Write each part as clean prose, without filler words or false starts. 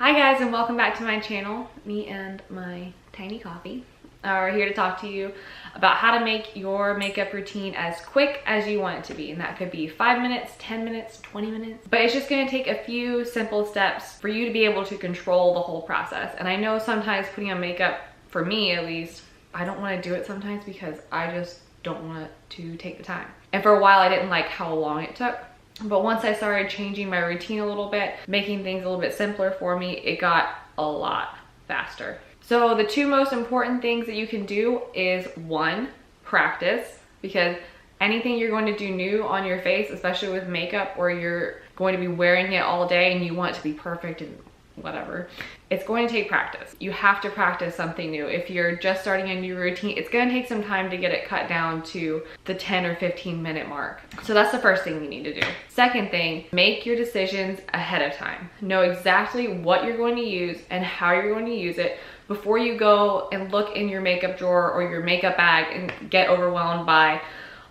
Hi guys, and welcome back to my channel. Me and my tiny coffee are here to talk to you about how to make your makeup routine as quick as you want it to be. And that could be 5 minutes, 10 minutes, 20 minutes. But it's just gonna take a few simple steps for you to be able to control the whole process. And I know sometimes putting on makeup, for me at least, I don't wanna do it sometimes because I just don't want to take the time. And for a while I didn't like how long it took. But once I started changing my routine a little bit, making things a little bit simpler for me, it got a lot faster. So the two most important things that you can do is one, practice, because anything you're going to do new on your face, especially with makeup where you're going to be wearing it all day and you want it to be perfect and whatever, it's going to take practice. You have to practice something new. If you're just starting a new routine, it's going to take some time to get it cut down to the 10 or 15 minute mark. So that's the first thing you need to do. Second thing, make your decisions ahead of time. Know exactly what you're going to use and how you're going to use it before you go and look in your makeup drawer or your makeup bag and get overwhelmed by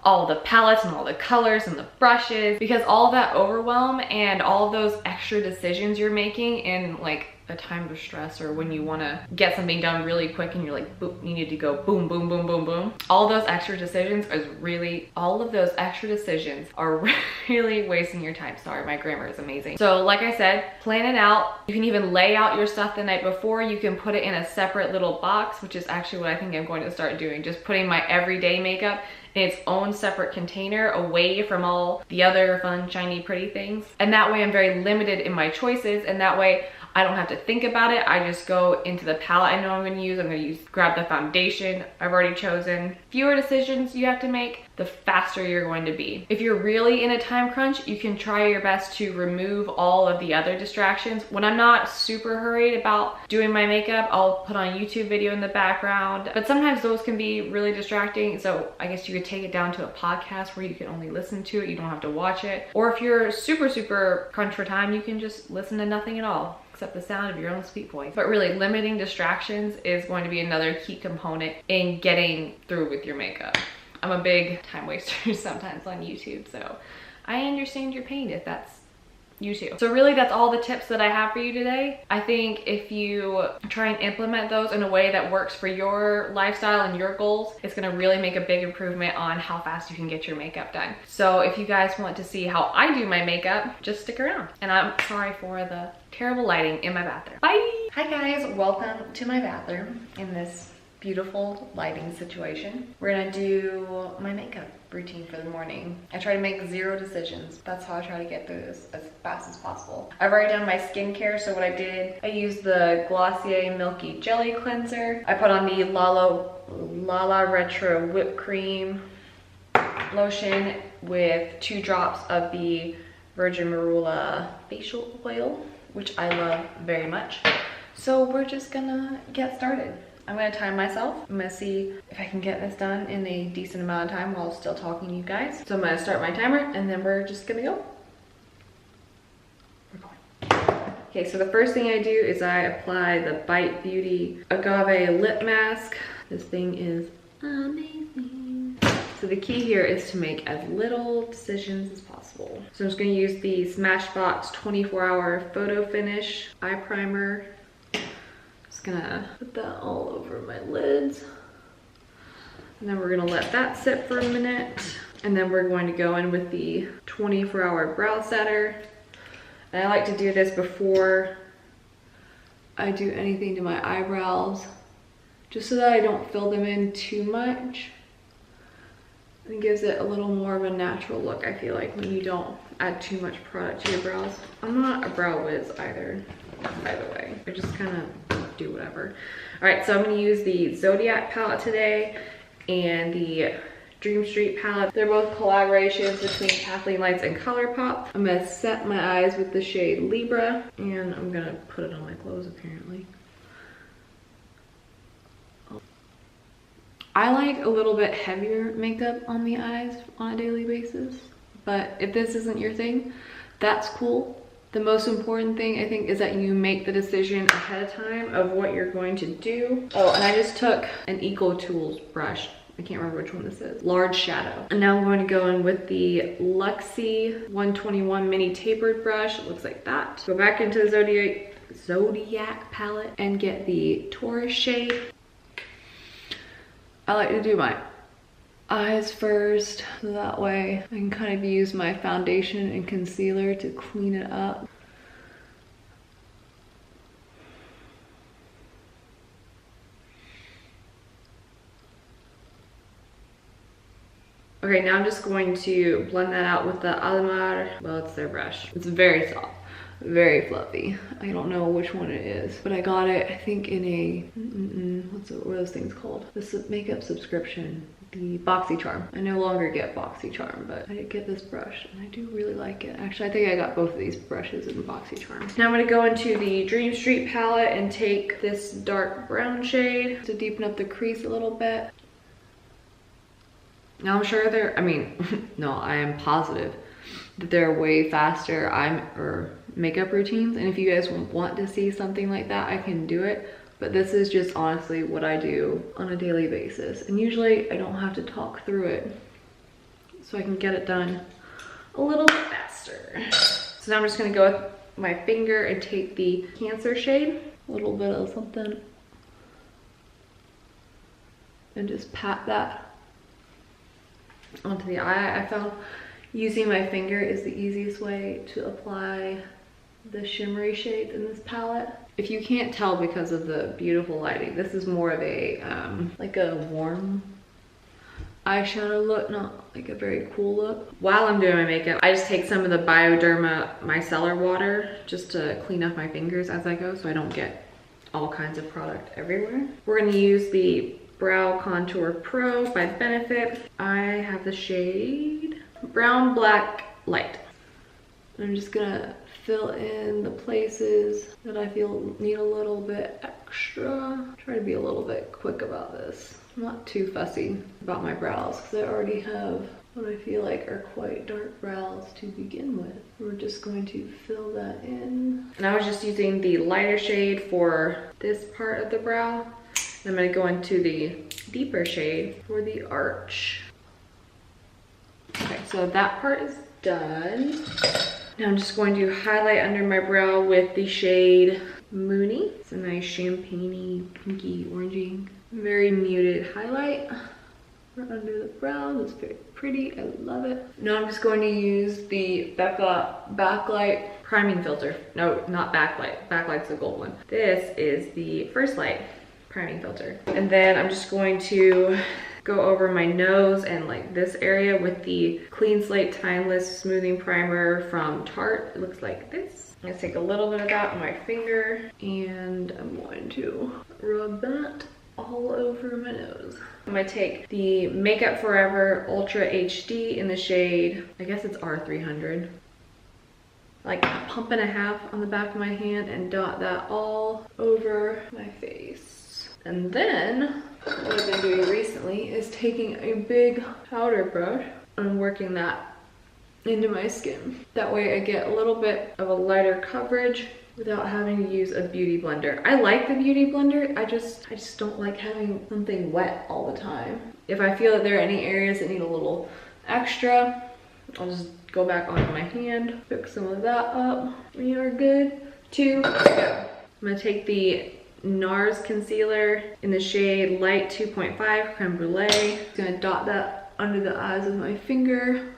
all the palettes and all the colors and the brushes, because all of that overwhelm and all of those extra decisions you're making in like a time of stress or when you want to get something done really quick and you're like, boom, you need to go boom, boom, boom, boom, boom. All those extra decisions are really wasting your time. Sorry, my grammar is amazing. So like I said, plan it out. You can even lay out your stuff the night before. You can put it in a separate little box, which is actually what I think I'm going to start doing. Just putting my everyday makeup in its own separate container away from all the other fun, shiny, pretty things. And that way I'm very limited in my choices, and that way I don't have to think about it. I just go into the palette I know I'm gonna use. I'm gonna grab the foundation I've already chosen. Fewer decisions you have to make, the faster you're going to be. If you're really in a time crunch, you can try your best to remove all of the other distractions. When I'm not super hurried about doing my makeup, I'll put on a YouTube video in the background, but sometimes those can be really distracting. So I guess you could take it down to a podcast where you can only listen to it, you don't have to watch it. Or if you're super crunch for time, you can just listen to nothing at all except the sound of your own sweet voice. But really, limiting distractions is going to be another key component in getting through with your makeup. I'm a big time waster sometimes on YouTube, so I understand your pain if that's you too. So really, that's all the tips that I have for you today. I think if you try and implement those in a way that works for your lifestyle and your goals, it's gonna really make a big improvement on how fast you can get your makeup done. So if you guys want to see how I do my makeup, just stick around. And I'm sorry for the terrible lighting in my bathroom. Bye! Hi guys, welcome to my bathroom in this beautiful lighting situation. We're gonna do my makeup routine for the morning. I try to make 0 decisions. That's how I try to get through this as fast as possible. I've already done my skincare, so what I did, I used the Glossier Milky Jelly Cleanser. I put on the Lala Retro Whipped Cream lotion with 2 drops of the Virgin Marula facial oil, which I love very much. So we're just gonna get started. I'm gonna time myself. I'm gonna see if I can get this done in a decent amount of time while still talking to you guys. So I'm gonna start my timer and then we're just gonna go. We're going. Okay, so the first thing I do is I apply the Bite Beauty Agave Lip Mask. This thing is amazing. So the key here is to make as little decisions as possible. So I'm just gonna use the Smashbox 24-Hour Photo Finish Eye Primer. Gonna put that all over my lids, and then we're gonna let that sit for a minute, and then we're going to go in with the 24-Hour Brow Setter. And I like to do this before I do anything to my eyebrows, just so that I don't fill them in too much. It gives it a little more of a natural look, I feel like, when you don't add too much product to your brows. I'm not a brow whiz either, by the way. I just kind of do whatever. All right, so I'm gonna use the Zodiac palette today and the Dream Street palette. They're both collaborations between Kathleen Lights and ColourPop. I'm gonna set my eyes with the shade Libra, and I'm gonna put it on my clothes apparently. I like a little bit heavier makeup on the eyes on a daily basis, but if this isn't your thing, that's cool. The most important thing, I think, is that you make the decision ahead of time of what you're going to do. Oh, and I just took an EcoTools brush. I can't remember which one this is. Large Shadow. And now I'm going to go in with the Luxie 121 Mini Tapered Brush. It looks like that. Go back into the Zodiac palette and get the Taurus shade. I like to do my eyes first, so that way I can kind of use my foundation and concealer to clean it up. Okay, now I'm just going to blend that out with the Alamar. Well, it's their brush. It's very soft, very fluffy. I don't know which one it is, but I got it, I think, in a, what are those things called? The makeup subscription, the BoxyCharm. I no longer get BoxyCharm, but I did get this brush and I do really like it. Actually, I think I got both of these brushes in BoxyCharm. Now I'm gonna go into the Dream Street palette and take this dark brown shade to deepen up the crease a little bit. Now I'm sure no, I am positive that there are way faster makeup routines, and if you guys want to see something like that, I can do it. But this is just honestly what I do on a daily basis, and usually I don't have to talk through it, so I can get it done a little bit faster. So now I'm just gonna go with my finger and take the Cancer shade, a little bit of something, and just pat that onto the eye. I found using my finger is the easiest way to apply the shimmery shades in this palette. If you can't tell because of the beautiful lighting, this is more of a like a warm eyeshadow look, not like a very cool look. While I'm doing my makeup, I just take some of the Bioderma micellar water just to clean up my fingers as I go, so I don't get all kinds of product everywhere. We're gonna use the Brow Contour Pro by Benefit. I have the shade Brown Black Light. I'm just gonna fill in the places that I feel need a little bit extra. Try to be a little bit quick about this. I'm not too fussy about my brows because I already have what I feel like are quite dark brows to begin with. We're just going to fill that in. And I was just using the lighter shade for this part of the brow. I'm gonna go into the deeper shade for the arch. Okay, so that part is done. Now I'm just going to highlight under my brow with the shade Moony. It's a nice champagne-y, pinky, orangey, very muted highlight right under the brow. It's very pretty, I love it. Now I'm just going to use the Becca Backlight Priming Filter. No, not Backlight, Backlight's the gold one. This is the First Light Priming Filter. And then I'm just going to go over my nose and like this area with the Clean Slate Timeless Smoothing Primer from Tarte. It looks like this. I'm gonna take a little bit of that on my finger and I'm going to rub that all over my nose. I'm gonna take the Makeup Forever Ultra HD in the shade, I guess it's R300. Like a pump and a half on the back of my hand and dot that all over my face. And then what I've been doing recently is taking a big powder brush and working that into my skin. That way I get a little bit of a lighter coverage without having to use a beauty blender. I like the beauty blender, I just don't like having something wet all the time. If I feel that there are any areas that need a little extra, I'll just go back onto my hand, fix some of that up. We are good to go. I'm gonna take the NARS concealer in the shade Light 2.5 Creme Brulee. I'm gonna dot that under the eyes with my finger.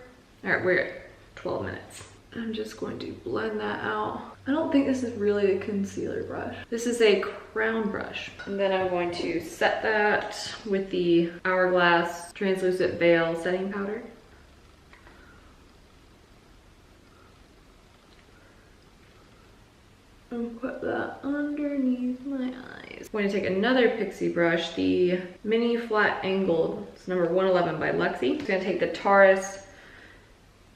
All right, we're at 12 minutes. I'm just going to blend that out. I don't think this is really a concealer brush. This is a crown brush. And then I'm going to set that with the Hourglass Translucent Veil Setting Powder. And put that underneath my eyes. I'm going to take another pixie brush, the Mini Flat Angled. It's number 111 by Luxie. I'm going to take the Taurus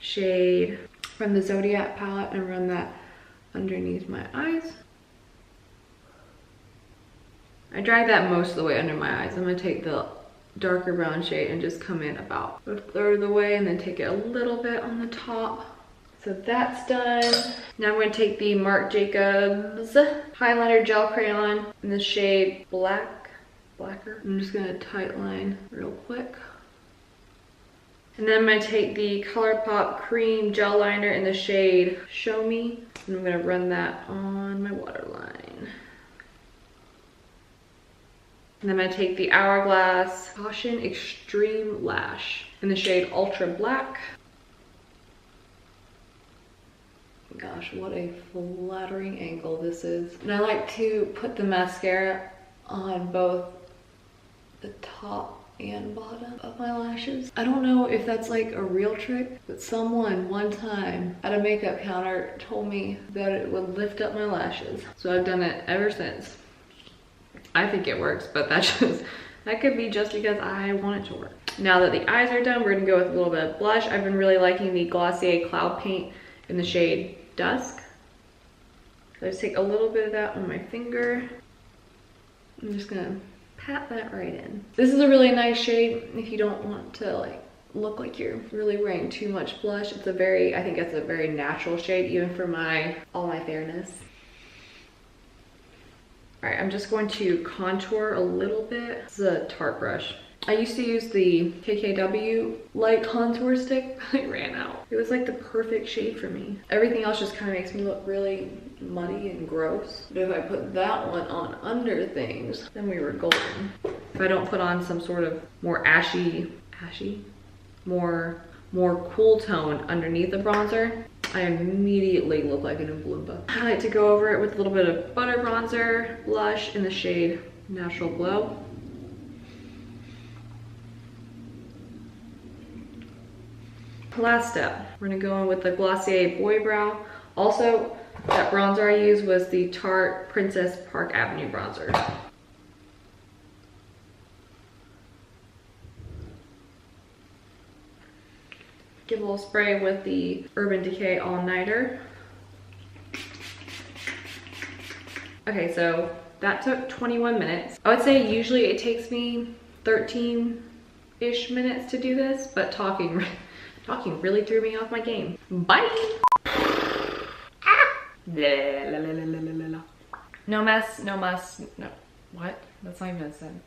shade from the Zodiac palette and run that underneath my eyes. I drag that most of the way under my eyes. I'm going to take the darker brown shade and just come in about a third of the way and then take it a little bit on the top. So that's done. Now I'm going to take the Marc Jacobs Highliner Gel Crayon in the shade Blacker. I'm just going to tight line real quick. And then I'm gonna take the ColourPop Cream Gel Liner in the shade Show Me. And I'm gonna run that on my waterline. And then I'm gonna take the Hourglass Caution Extreme Lash in the shade Ultra Black. Gosh, what a flattering angle this is. And I like to put the mascara on both the top and bottom of my lashes. I don't know if that's like a real trick, but someone one time at a makeup counter told me that it would lift up my lashes. So I've done it ever since. I think it works, but that could be just because I want it to work. Now that the eyes are done, we're gonna go with a little bit of blush. I've been really liking the Glossier Cloud Paint in the shade Dusk. So I just take a little bit of that on my finger. I'm just gonna pat that right in. This is a really nice shade if you don't want to like look like you're really wearing too much blush. It's a very, I think it's a very natural shade even for all my fairness. All right, I'm just going to contour a little bit. This is a Tarte brush. I used to use the KKW light contour stick, but it ran out. It was like the perfect shade for me. Everything else just kind of makes me look really muddy and gross. But if I put that one on under things, then we were golden. If I don't put on some sort of more more cool tone underneath the bronzer, I immediately look like an Oompa Loompa. I like to go over it with a little bit of butter bronzer, blush in the shade Natural Glow. Last step, we're gonna go in with the Glossier Boy Brow. Also, that bronzer I used was the Tarte Princess Park Avenue bronzer. Give a little spray with the Urban Decay All Nighter. Okay, so that took 21 minutes. I would say usually it takes me 13-ish minutes to do this, but talking really threw me off my game. Bye! No mess, no muss, no, what? That's not even a sentence.